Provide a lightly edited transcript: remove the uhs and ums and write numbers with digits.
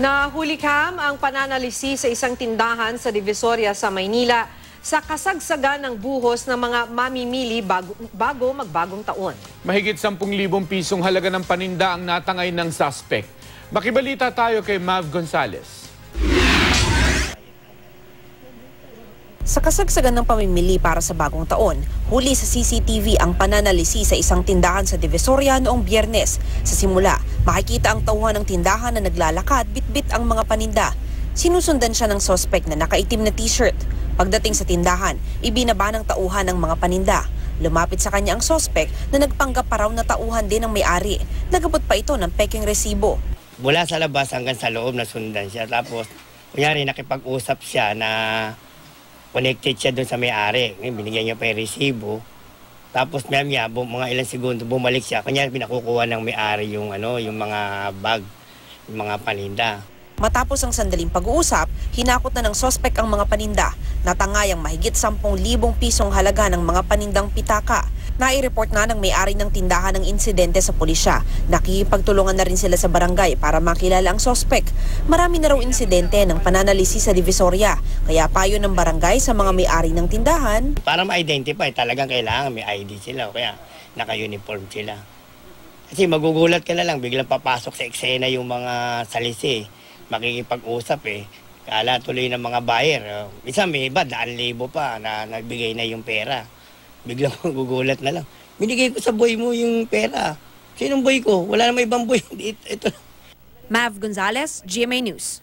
Nahuli kam ang pananalisi sa isang tindahan sa Divisoria sa Maynila sa kasagsagan ng buhos ng mga mamimili bago magbagong taon. Mahigit 10,000 pisong halaga ng paninda ang natangay ng suspect. Makibalita tayo kay Mav Gonzales. Sa kasagsagan ng pamimili para sa bagong taon, huli sa CCTV ang pananalisi sa isang tindahan sa Divisoria noong Biyernes. Sa simula, makikita ang tauhan ng tindahan na naglalakad, bitbit ang mga paninda. Sinusundan siya ng suspect na nakaitim na t-shirt. Pagdating sa tindahan, ibinaba ng tauhan ng mga paninda. Lumapit sa kanya ang suspect na nagpanggap pa raw na tauhan din ng may-ari. Nagabot pa ito ng peking resibo. Mula sa labas hanggang sa loob na sundan siya. Tapos, kunyari nakipag-usap siya na connected siya doon sa may-ari. Binigyan niya pa yung resibo. Tapos maya mga ilang segundo bumalik siya. Kanya pinakukuha ng may-ari yung mga bag, yung mga paninda. Matapos ang sandaling pag-uusap, hinakot na ng suspect ang mga paninda. Natangay ang mahigit 10,000 pisong halaga ng mga panindang pitaka. Nai-report na ng may-ari ng tindahan ng insidente sa pulisya. Nakikipagtulungan na rin sila sa barangay para makilala ang suspect. Marami na raw insidente ng pananalisi sa Divisoria. Kaya payo ng barangay sa mga may-ari ng tindahan. Para ma-identify, talagang kailangan may ID sila o kaya naka-uniform sila. Kasi magugulat ka na lang, biglang papasok sa eksena yung mga salisi. Makikipag-usap Kala tuloy ng mga buyer. Minsan may iba, 100,000 pa na nagbigay na yung pera. Biglang magugulat na lang. Binigay ko sa boy mo yung pera. Sinong boy ko? Wala namang ibang boy. Ito. Mav Gonzales, GMA News.